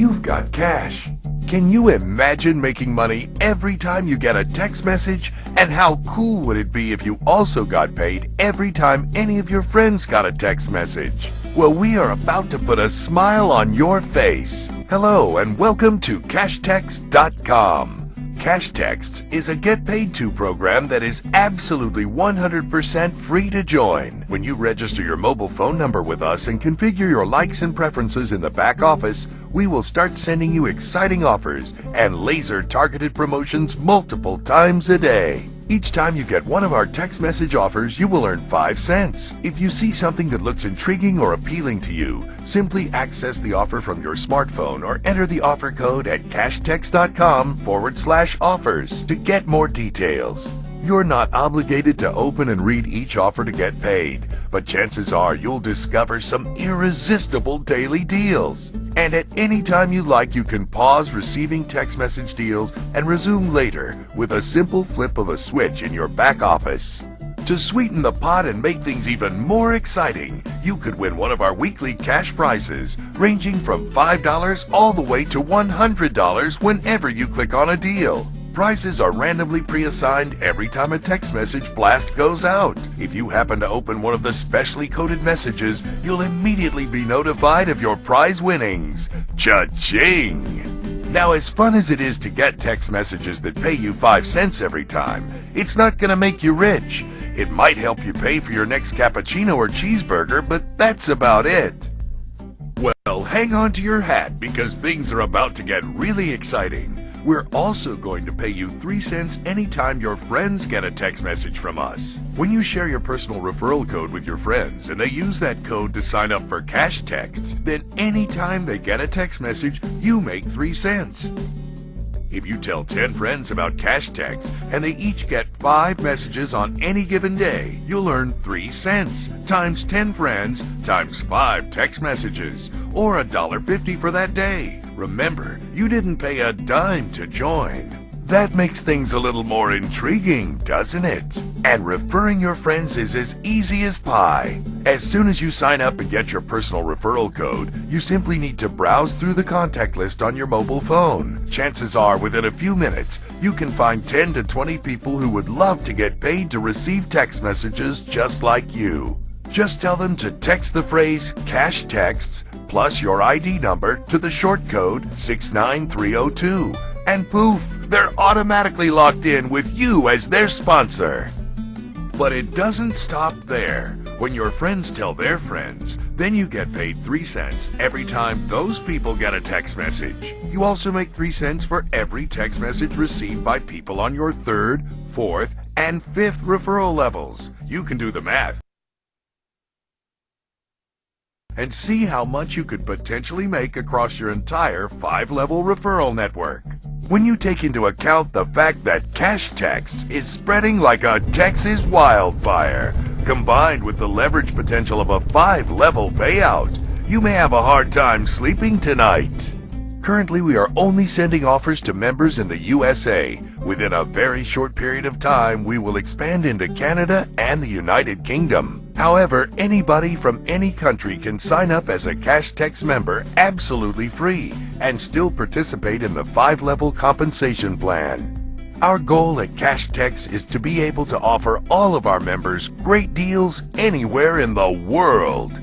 you've got cash. Can you imagine making money every time you get a text message? And how cool would it be if you also got paid every time any of your friends got a text message? Well, we are about to put a smile on your face. Hello and welcome to CashText.com. CashText is a Get Paid To program that is absolutely 100% free to join. When you register your mobile phone number with us and configure your likes and preferences in the back office, we will start sending you exciting offers and laser-targeted promotions multiple times a day. Each time you get one of our text message offers, you will earn 5 cents. If you see something that looks intriguing or appealing to you, simply access the offer from your smartphone or enter the offer code at cashtext.com/offers to get more details. You're not obligated to open and read each offer to get paid, but chances are you'll discover some irresistible daily deals. And at any time you like, you can pause receiving text message deals and resume later with a simple flip of a switch in your back office. To sweeten the pot and make things even more exciting, you could win one of our weekly cash prizes, ranging from $5 all the way to $100 whenever you click on a deal. Prizes are randomly pre-assigned every time a text message blast goes out. If you happen to open one of the specially coded messages, you'll immediately be notified of your prize winnings. Cha-ching! Now, as fun as it is to get text messages that pay you 5 cents every time, it's not going to make you rich. It might help you pay for your next cappuccino or cheeseburger, but that's about it. Well, hang on to your hat because things are about to get really exciting. We're also going to pay you 3 cents anytime your friends get a text message from us. When you share your personal referral code with your friends and they use that code to sign up for cash texts, then anytime they get a text message, you make 3 cents. If you tell 10 friends about cash texts and they each get 5 messages on any given day, you'll earn 3 cents times 10 friends times 5 text messages, or $1.50 for that day. Remember, you didn't pay a dime to join. That makes things a little more intriguing, doesn't it? And referring your friends is as easy as pie. As soon as you sign up and get your personal referral code, you simply need to browse through the contact list on your mobile phone. Chances are, within a few minutes, you can find 10 to 20 people who would love to get paid to receive text messages just like you. Just tell them to text the phrase cash texts plus your ID number to the short code 69302, and poof, they're automatically locked in with you as their sponsor. But it doesn't stop there. When your friends tell their friends, then you get paid 3 cents every time those people get a text message. You also make 3 cents for every text message received by people on your 3rd, 4th, and 5th referral levels. You can do the math and see how much you could potentially make across your entire 5-level referral network. When you take into account the fact that cash texts is spreading like a Texas wildfire, combined with the leverage potential of a 5-level payout, you may have a hard time sleeping tonight. Currently, we are only sending offers to members in the USA. Within a very short period of time, we will expand into Canada and the United Kingdom. However, anybody from any country can sign up as a Cash Text member absolutely free and still participate in the 5-level compensation plan. Our goal at Cash Text is to be able to offer all of our members great deals anywhere in the world.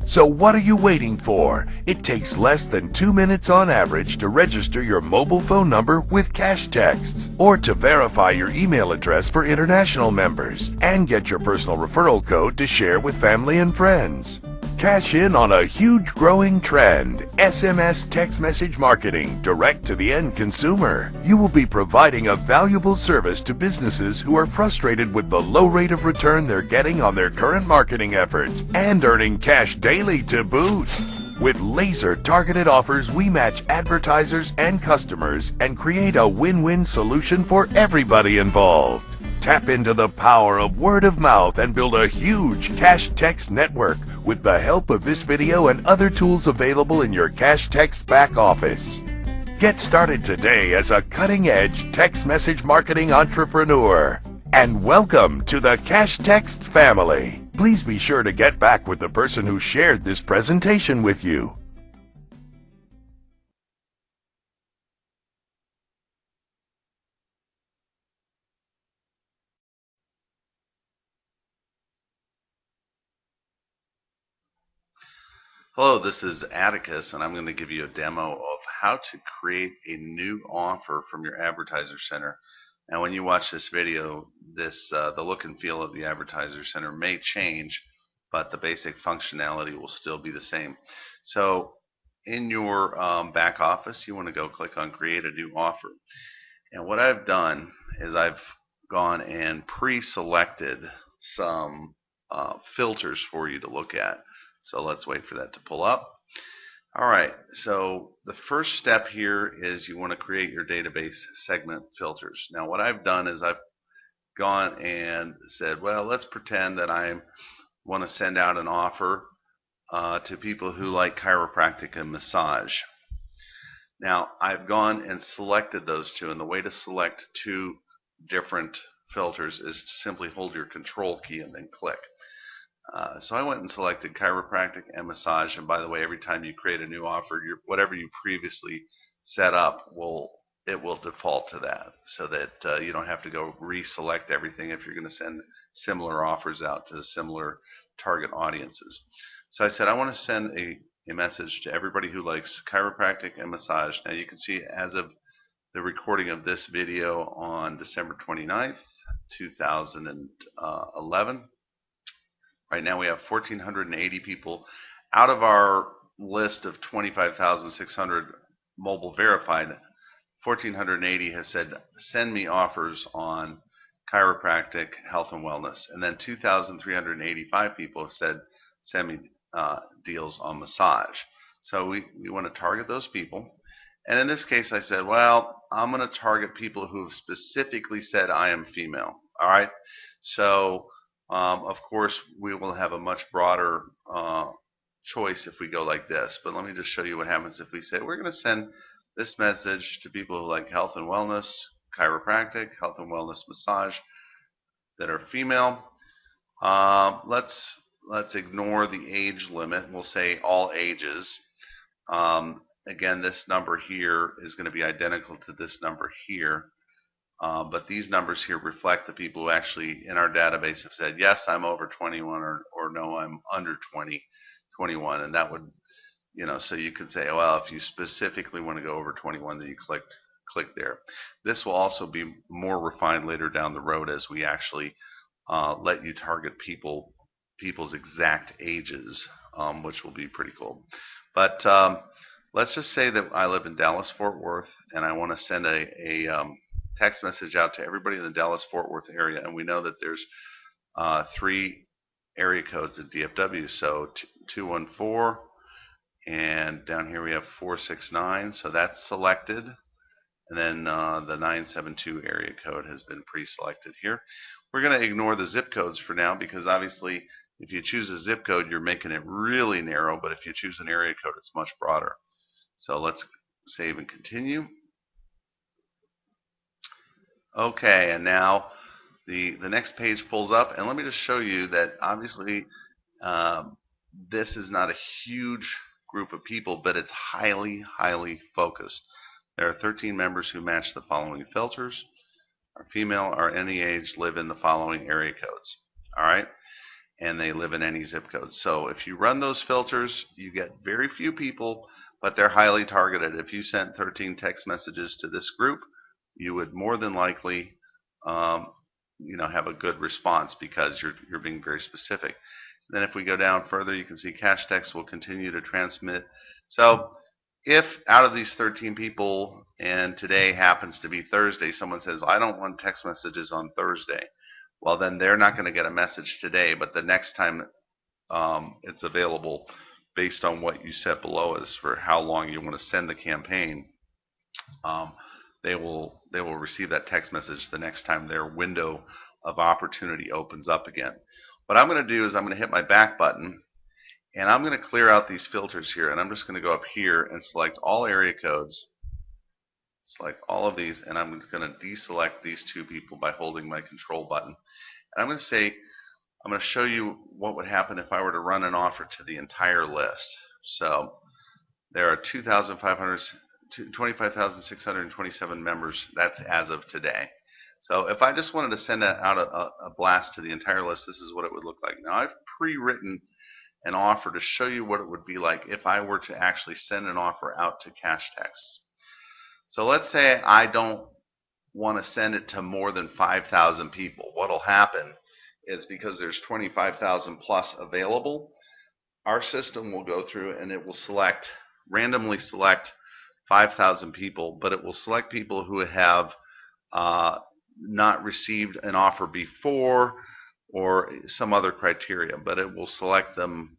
So what are you waiting for? It takes less than 2 minutes on average to register your mobile phone number with Cash Texts, or to verify your email address for international members, and get your personal referral code to share with family and friends. Cash in on a huge growing trend, SMS text message marketing direct to the end consumer. You will be providing a valuable service to businesses who are frustrated with the low rate of return they're getting on their current marketing efforts and earning cash daily to boot. With laser-targeted offers, we match advertisers and customers and create a win-win solution for everybody involved. Tap into the power of word of mouth and build a huge Cash Text network with the help of this video and other tools available in your Cash Text back office. Get started today as a cutting-edge text message marketing entrepreneur. And welcome to the Cash Text family. Please be sure to get back with the person who shared this presentation with you. Hello, this is Atticus, and I'm going to give you a demo of how to create a new offer from your advertiser center. Now, when you watch this video, the look and feel of the advertiser center may change, but the basic functionality will still be the same. So, in your back office, you want to go click on Create a New Offer. And what I've done is I've gone and pre-selected some filters for you to look at. So let's wait for that to pull up. All right, so the first step here is you want to create your database segment filters. Now what I've done is I've gone and said, well, let's pretend that I want to send out an offer to people who like chiropractic and massage. Now I've gone and selected those two, and the way to select two different filters is to simply hold your control key and then click. So I went and selected chiropractic and massage, and by the way, every time you create a new offer, whatever you previously set up will default to that, so that you don't have to go reselect everything if you're going to send similar offers out to similar target audiences. So I said I want to send a message to everybody who likes chiropractic and massage. Now you can see as of the recording of this video on December 29th, 2011. Right now we have 1,480 people out of our list of 25,600 mobile verified. 1,480 have said send me offers on chiropractic, health and wellness, and then 2,385 people have said send me deals on massage. So we want to target those people. And in this case I said, well, I'm going to target people who have specifically said I am female. All right, so of course we will have a much broader choice if we go like this, but let me just show you what happens if we say we're going to send this message to people who like health and wellness, chiropractic, health and wellness, massage that are female. Let's ignore the age limit. We'll say all ages. Again, this number here is going to be identical to this number here. But these numbers here reflect the people who actually in our database have said, yes, I'm over 21, or no, I'm under 21. And that would, so you could say, well, if you specifically want to go over 21, then you click there. This will also be more refined later down the road as we actually let you target people's exact ages, which will be pretty cool. But let's just say that I live in Dallas-Fort Worth, and I want to send a text message out to everybody in the Dallas-Fort Worth area, and we know that there's 3 area codes at DFW, so 214, and down here we have 469, so that's selected, and then the 972 area code has been pre-selected here. We're going to ignore the zip codes for now, because obviously if you choose a zip code you're making it really narrow, but if you choose an area code it's much broader. So let's save and continue. Okay, and now the next page pulls up, and let me just show you that obviously this is not a huge group of people, but it's highly focused. There are 13 members who match the following filters. Are female, are any age, live in the following area codes. All right, and they live in any zip code. So if you run those filters, you get very few people, but they're highly targeted. If you sent 13 text messages to this group, you would more than likely have a good response, because you're being very specific. Then if we go down further, you can see cash text will continue to transmit. So if out of these 13 people, and today happens to be Thursday, someone says I don't want text messages on Thursday, well then they're not going to get a message today, but the next time it's available based on what you set below as for how long you want to send the campaign, they will receive that text message the next time their window of opportunity opens up again. What I'm going to do is I'm going to hit my back button, and I'm going to clear out these filters here, and I'm just going to go up here and select all area codes, select all of these, and I'm going to deselect these 2 people by holding my control button. And I'm going to say, I'm going to show you what would happen if I were to run an offer to the entire list. So there are 25,627 members. That's as of today. So if I just wanted to send out a blast to the entire list, this is what it would look like. Now I've pre-written an offer to show you what it would be like if I were to actually send an offer out to cash text. So let's say I don't want to send it to more than 5,000 people. What'll happen is, because there's 25,000 plus available, our system will go through and it will randomly select 5,000 people, but it will select people who have not received an offer before or some other criteria, but it will select them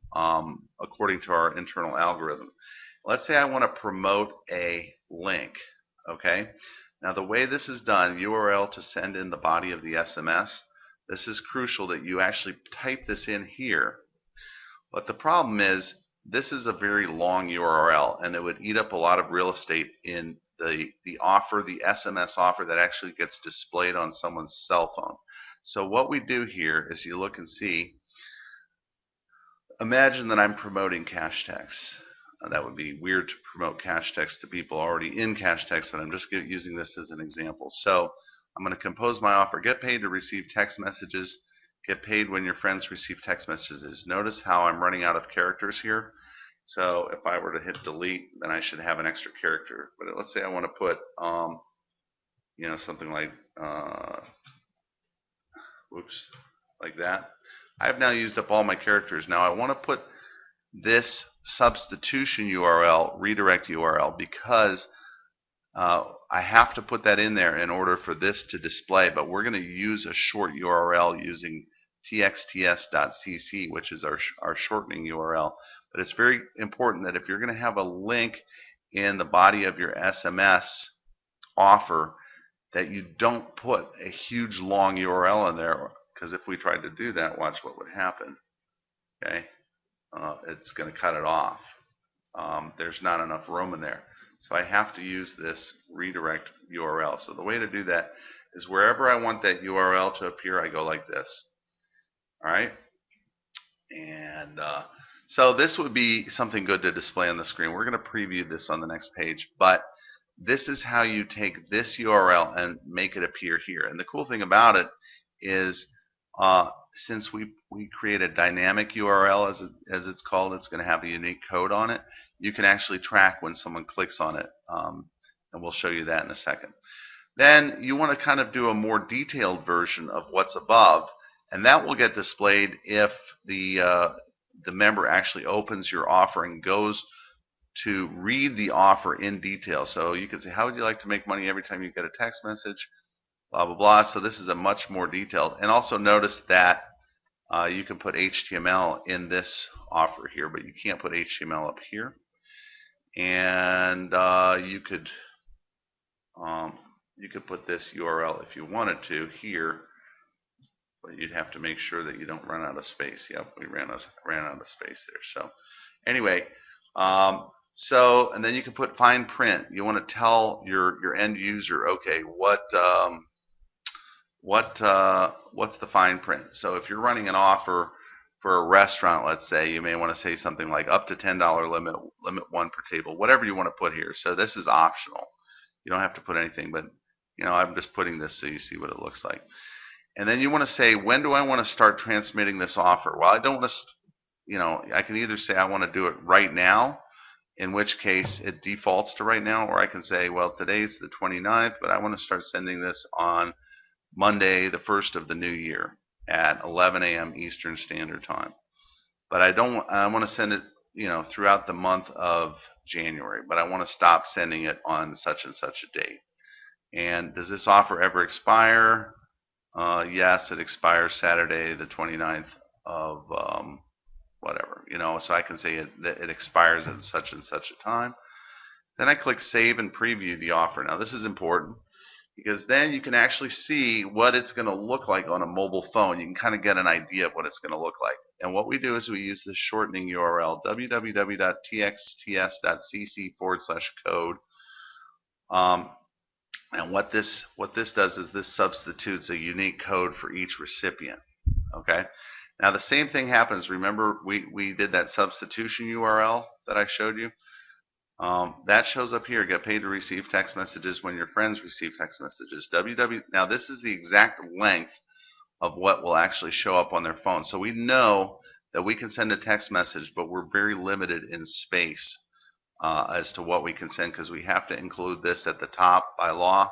according to our internal algorithm. Let's say I want to promote a link, okay? Now the way this is done, URL to send in the body of the SMS, this is crucial that you actually type this in here. But the problem is, this is a very long URL and it would eat up a lot of real estate in the offer, the SMS offer that actually gets displayed on someone's cell phone. So what we do here is you look and see, imagine that I'm promoting cash text. That would be weird to promote cash text to people already in cash text, but I'm just using this as an example. So I'm going to compose my offer. Get paid to receive text messages. Get paid when your friends receive text messages. Notice how I'm running out of characters here. So if I were to hit delete, then I should have an extra character. But let's say I want to put, something like, like that. I've now used up all my characters. Now I want to put this substitution URL, redirect URL, because I have to put that in there in order for this to display, but we're going to use a short URL using txts.cc, which is our shortening URL. But it's very important that if you're going to have a link in the body of your SMS offer, that you don't put a huge long URL in there, because if we tried to do that, watch what would happen. Okay, it's going to cut it off. There's not enough room in there. So I have to use this redirect URL. So the way to do that is, wherever I want that URL to appear, I go like this. All right? And so this would be something good to display on the screen. We're going to preview this on the next page, but this is how you take this URL and make it appear here. And the cool thing about it is, since we create a dynamic URL, as it's called, it's going to have a unique code on it. You can actually track when someone clicks on it, and we'll show you that in a second. Then you want to kind of do a more detailed version of what's above, and that will get displayed if the member actually opens your offer and goes to read the offer in detail. So you can say, how would you like to make money every time you get a text message? Blah, blah, blah. So this is a much more detailed. And also notice that you can put HTML in this offer here, but you can't put HTML up here. And you could put this URL if you wanted to here, but you'd have to make sure that you don't run out of space. Yep, we ran out of space there. So anyway, and then you can put fine print. You want to tell your end user, okay, what's the fine print? So if you're running an offer for a restaurant, let's say, you may want to say something like up to $10 limit one per table, whatever you want to put here. So this is optional. You don't have to put anything, but I'm just putting this so you see what it looks like. And then you want to say, when do I want to start transmitting this offer? Well, I don't want to, I can either say I want to do it right now, in which case it defaults to right now, or I can say, well, today's the 29th, but I want to start sending this on Monday, the 1st of the new year at 11 a.m. Eastern Standard Time. But I want to send it, throughout the month of January, but I want to stop sending it on such and such a date. And does this offer ever expire? Yes, it expires Saturday, the 29th of whatever, so I can say it expires at such and such a time. Then I click Save and Preview the offer. Now this is important, because then you can actually see what it's going to look like on a mobile phone. You can kind of get an idea of what it's going to look like. And what we do is we use this shortening URL, www.txts.cc/code. And what this does is this substitutes a unique code for each recipient. Okay. Now the same thing happens. Remember we did that substitution URL that I showed you. That shows up here. Get paid to receive text messages when your friends receive text messages. Now this is the exact length of what will actually show up on their phone. So we know that we can send a text message, but we're very limited in space as to what we can send, because we have to include this at the top by law.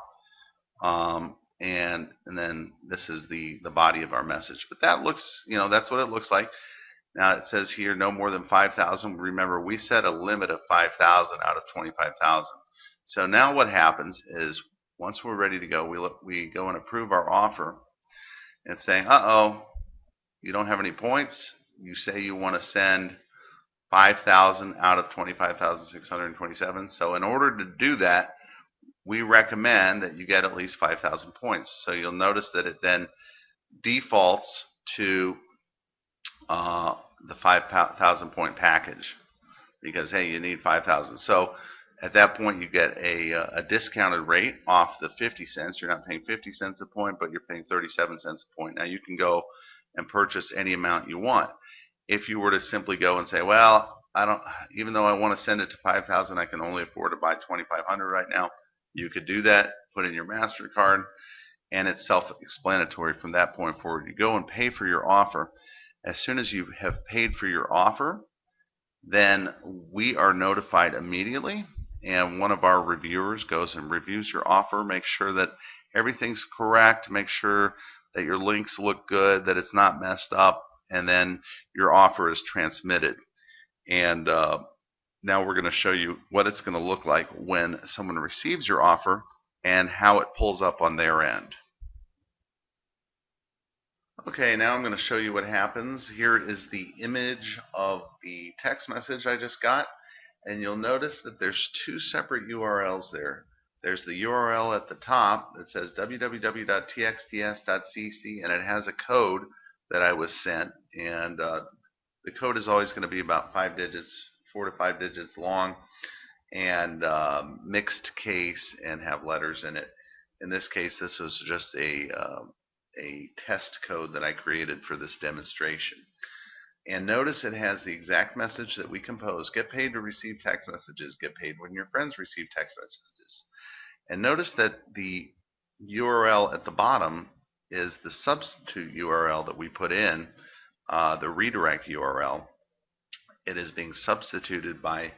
And then this is the body of our message. But that looks, that's what it looks like. Now it says here no more than 5,000. Remember, we set a limit of 5,000 out of 25,000. So now what happens is once we're ready to go, we go and approve our offer and saying, uh-oh, you don't have any points. You say you want to send 5,000 out of 25,627. So in order to do that, we recommend that you get at least 5,000 points. So you'll notice that it then defaults to the 5,000 point package because, hey, you need 5,000. So at that point, you get a discounted rate off the 50 cents. You're not paying 50 cents a point, but you're paying 37 cents a point. Now you can go and purchase any amount you want. If you were to simply go and say, well, even though I want to send it to 5,000, I can only afford to buy 2,500 right now. You could do that, put in your MasterCard, and it's self-explanatory from that point forward. You go and pay for your offer. As soon as you have paid for your offer, then we are notified immediately, and one of our reviewers goes and reviews your offer, makes sure that everything's correct, make sure that your links look good, that it's not messed up, and then your offer is transmitted. And now we're going to show you what it's going to look like when someone receives your offer and how it pulls up on their end. Okay, now I'm going to show you what happens. Here is the image of the text message I just got, and you'll notice that there's two separate URLs there. There's the URL at the top that says www.txts.cc, and it has a code that I was sent, and the code is always going to be about 5 digits, 4 to 5 digits long, and mixed case and have letters in it. In this case, this was just a test code that I created for this demonstration. And notice it has the exact message that we compose. Get paid to receive text messages. Get paid when your friends receive text messages. And notice that the URL at the bottom is the substitute URL that we put in, the redirect URL. It is being substituted by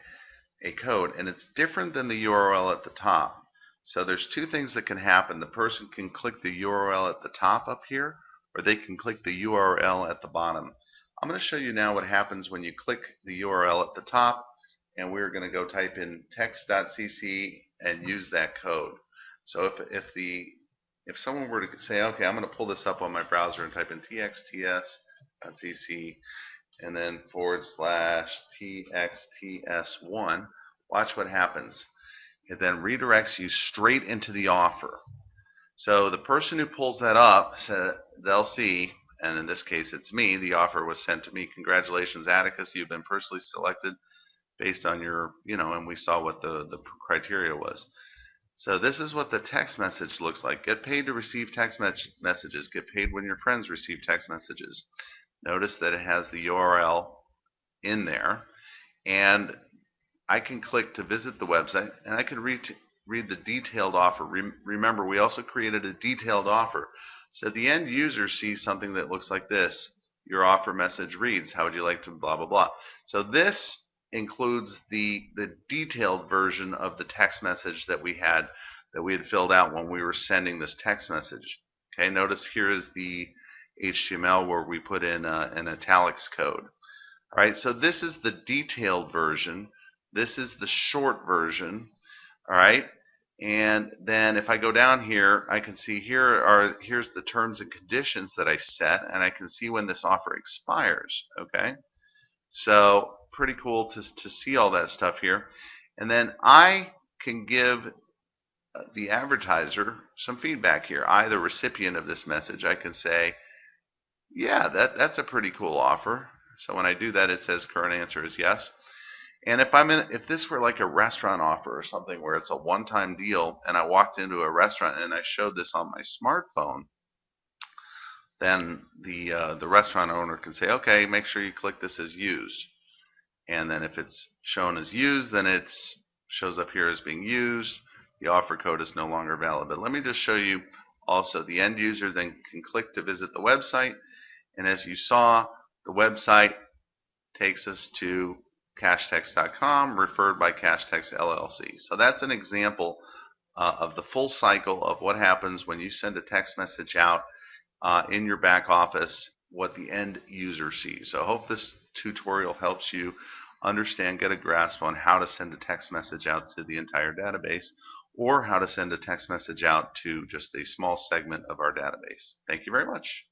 a code, and it's different than the URL at the top. So there's two things that can happen. The person can click the URL at the top up here, or they can click the URL at the bottom. I'm going to show you now what happens when you click the URL at the top, and we're going to go type in text.cc and use that code. So if someone were to say, okay, I'm going to pull this up on my browser and type in txts.cc and then /txts1, watch what happens. It then redirects you straight into the offer. So the person who pulls that up, they'll see, and in this case it's me, the offer was sent to me. Congratulations, Atticus, you've been personally selected based on your, and we saw what the criteria was. So this is what the text message looks like. Get paid to receive text messages. Get paid when your friends receive text messages. Notice that it has the URL in there, and I can click to visit the website, and I can read the detailed offer. Remember, we also created a detailed offer. So the end user sees something that looks like this. Your offer message reads, how would you like to blah, blah, blah. So this includes the detailed version of the text message that we had filled out when we were sending this text message. Okay, notice here is the HTML where we put in an italics code. All right, so this is the detailed version. This is the short version. All right, and then if I go down here, I can see here's the terms and conditions that I set, and I can see when this offer expires. Okay, so pretty cool to see all that stuff here. And then I can give the advertiser some feedback here. The recipient of this message, I can say, yeah, that's a pretty cool offer. So when I do that, it says current answer is yes. And if this were like a restaurant offer or something where it's a one-time deal, and I walked into a restaurant and I showed this on my smartphone, then the restaurant owner can say, okay, make sure you click this as used. And then if it's shown as used, then it shows up here as being used. The offer code is no longer valid. But let me just show you also the end user then can click to visit the website. And as you saw, the website takes us to cashtext.com, referred by Cashtext LLC. So that's an example of the full cycle of what happens when you send a text message out in your back office, what the end user sees. So I hope this tutorial helps you understand, get a grasp on how to send a text message out to the entire database, or how to send a text message out to just a small segment of our database. Thank you very much.